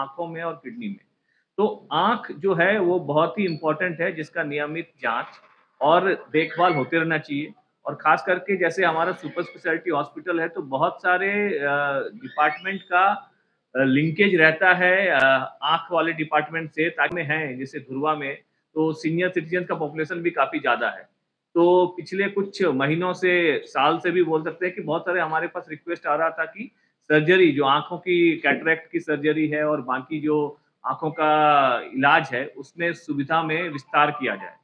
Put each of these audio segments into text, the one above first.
आँखों में और किडनी में। तो आँख जो है वो बहुत ही इम्पोर्टेंट है जिसका नियमित जाँच और देखभाल होते रहना चाहिए और ख़ास करके जैसे हमारा सुपर स्पेशलिटी हॉस्पिटल है तो बहुत सारे डिपार्टमेंट का लिंकेज रहता है आँख वाले डिपार्टमेंट से ताकि में हैं जैसे धुर्वा में तो सीनियर सिटीज़न का पॉपुलेशन भी काफ़ी ज़्यादा है। तो पिछले कुछ महीनों से साल से भी बोल सकते हैं कि बहुत सारे हमारे पास रिक्वेस्ट आ रहा था कि सर्जरी जो आँखों की कैटरैक्ट की सर्जरी है और बाकी जो आँखों का इलाज है, उसमें सुविधा में विस्तार किया जाए।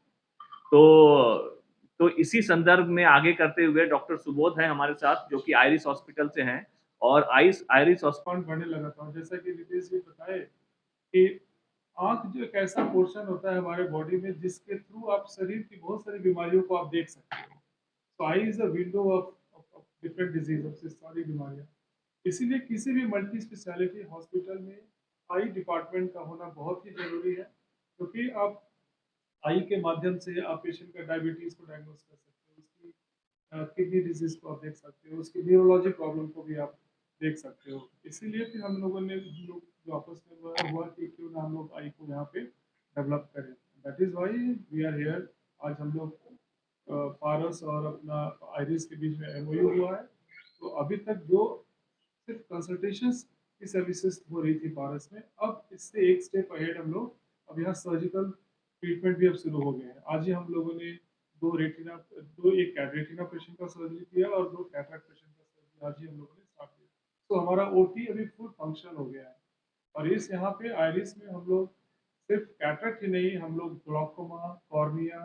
तो इसी संदर्भ में आगे करते हुए डॉक्टर सुबोध हैं हमारे साथ जो कि आइरिस हॉस्पिटल से हैं और आइरिस पॉइंट बढ़ने लगा था। जैसा कि नितेश जी बताए कि आँख जो एक ऐसा पोर्शन होता है हमारे बॉडी में जिसके थ्रू आप शरीर की बहुत सारी बीमारियों को आप देख सकते हो। तो eye is a window of different diseases of सारी बीमारियाँ। इसीलिए किसी भी मल्टी स्पेशलिटी हॉस्पिटल में आई डिपार्टमेंट का होना बहुत ही ज़रूरी है, क्योंकि आप आई के माध्यम से आप पेशेंट का डायबिटीज़ को डायग्नोस कर सकते हो, उसकी किडनी डिजीज़ को आप देख सकते हो, उसकी न्यूरोलॉजी प्रॉब्लम को भी आप देख सकते हो। इसीलिए फिर हम लोगों ने हम लोग जो आपस में हुआ कि क्यों ना हम लोग आई को यहाँ पे डेवलप करें। That is why we are here. आज हम लोग पारस और अपना आइरिस के बीच में एमओयू हुआ है। तो अभी तक जो सिर्फ कंसल्टेशंस की सर्विसेज हो रही थी पारस में, अब इससे एक स्टेप अहेड हम लोग अब यहाँ सर्जिकल ट्रीटमेंट भी अब शुरू हो गए हैं। आज ही हम लोगों ने एक रेटिना पेशेंट का सर्जरी किया और 2 कैटरेक्ट पेशेंट का सर्जरी आज ही हम लोगों ने स्टार्ट किया। तो हमारा ओटी अभी फुल फंक्शनल हो गया है और इस यहाँ पे आइरिस में हम लोग सिर्फ कैटरेक्ट ही नहीं, हम लोग ग्लॉकोमा, कॉर्निया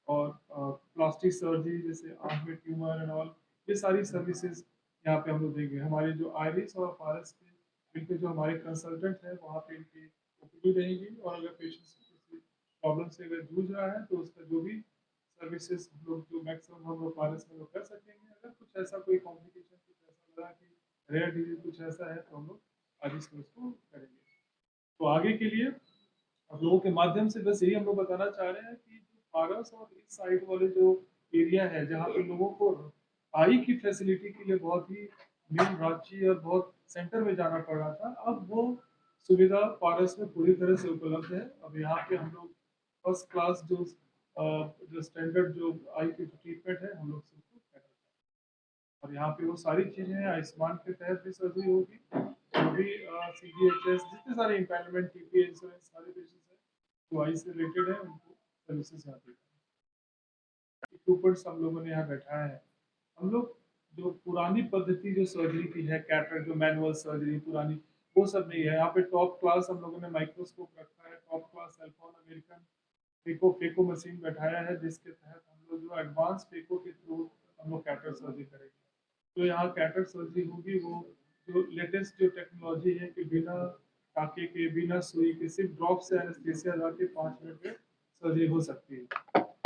और प्लास्टिक सर्जरी जैसे आँख में ट्यूमर एंड ऑल, ये सारी सर्विसेज यहाँ पे हम लोग देंगे। हमारे जो आइरिस और पारस के इनके जो हमारे कंसल्टेंट हैं वहाँ पे इनकी ओपीडी रहेगी और अगर पेशेंट किसी प्रॉब्लम से अगर जूझ रहा है तो उसका जो भी सर्विसेज हम लोग जो मैक्सिमम हम लोग पारस में लोग कर सकेंगे। अगर कुछ ऐसा कोई कॉम्प्लिकेशन कुछ ऐसा लगा कि रेयर डिजीज कुछ ऐसा है तो हम लोग आइरिस में उसको करेंगे। तो आगे के लिए आप लोगों के माध्यम से बस यही हम लोग बताना चाह रहे हैं कि जो पारस और इस साइड वाले जो एरिया है जहाँ पे लोगों को आई की फैसिलिटी के लिए बहुत ही मेन रांची और बहुत सेंटर में जाना पड़ रहा था, अब वो सुविधा पारस में पूरी तरह से उपलब्ध है। अब यहाँ पे हम लोग फर्स्ट क्लास जो स्टैंडर्ड जो आई की ट्रीटमेंट है हम लोग सबको कर रहे हैं और यहाँ पे वो सारी चीज़ें हैं। आयुष्मान के तहत भी सर्जरी होगी, जो भी CGHS जितने सारे इम्पैनलमेंट TPA इंश्योरेंस सारे पेशेंट्स हैं जो आई से रिलेटेड है उनको सर्विसेज यहाँ पे इक्विपमेंट्स हम लोगों ने यहाँ बैठाया है। हम लोग जो पुरानी पद्धति जो सर्जरी की है कैटरेक्ट जो मैनुअल सर्जरी पुरानी, वो सब नहीं है। यहाँ पे टॉप क्लास हम लोगों ने माइक्रोस्कोप रखा है, टॉप क्लास एल्फॉन अमेरिकन फेको मशीन बैठाया है जिसके तहत हम लोग जो एडवांस फेको के थ्रू हम लोग कैटरेक्ट सर्जरी करेंगे। तो यहाँ कैटरेक्ट सर्जरी होगी वो जो लेटेस्ट जो टेक्नोलॉजी है कि बिना टाँके के, बिना सुई के, सिर्फ ड्रॉप से एनेस्थीसिया लगा के 5 मिनट में सर्जरी हो सकती है।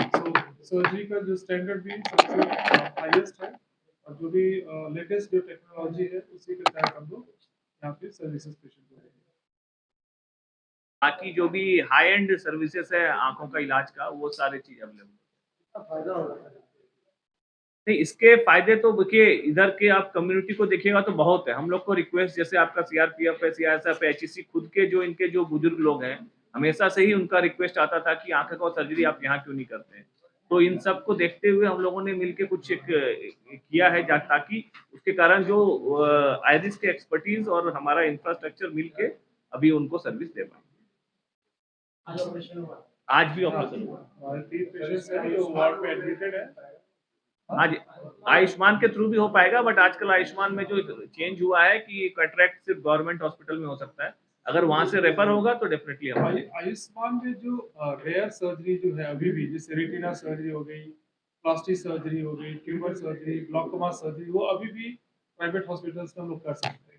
सो सर्जरी का जो स्टैंडर्ड भी सबसे हाईएस्ट है और जो भी लेटेस्ट जो टेक्नोलॉजी है उसी के तहत हम लोग यहाँ पे सर्विसेज पेशेंट को देंगे। बाकी जो भी हाई एंड सर्विसेज है आँखों का इलाज का वो सारी चीज़ अवेलेबल फायदा होगा। नहीं, इसके फ़ायदे तो देखिए इधर के आप कम्युनिटी को देखिएगा तो बहुत है। हम लोग को रिक्वेस्ट जैसे आपका सीआरपीएफ है, सीआईएसएफ है, एचईसी खुद के जो इनके जो बुजुर्ग लोग हैं, हमेशा से ही उनका रिक्वेस्ट आता था कि आँख का सर्जरी आप यहाँ क्यों नहीं करते हैं? तो इन सबको देखते हुए हम लोगों ने मिलके कुछ एक किया है जा ताकि उसके कारण जो आइरिस के एक्सपर्टीज़ और हमारा इंफ्रास्ट्रक्चर मिलके अभी उनको सर्विस दे पाएँ। आज ऑपरेशन हुआ। आज भी ऑपरेशन हुआ। हमारे 3 पेशेंट्स हैं जो वार्ड में एडमिटेड है। हाँ जी, आयुष्मान के थ्रू भी हो पाएगा बट आजकल आयुष्मान में जो चेंज हुआ है कि कॉन्ट्रैक्ट सिर्फ गवर्नमेंट हॉस्पिटल में हो सकता है। अगर वहाँ से रेफर होगा तो डेफिनेटली हम आयुष्मान में जो रेयर सर्जरी जो है अभी भी जैसे रेटिना सर्जरी हो गई, प्लास्टिक सर्जरी हो गई, ट्यूमर सर्जरी, ग्लॉकोमा सर्जरी, वो अभी भी प्राइवेट हॉस्पिटल्स में हम लोग कर सकते हैं।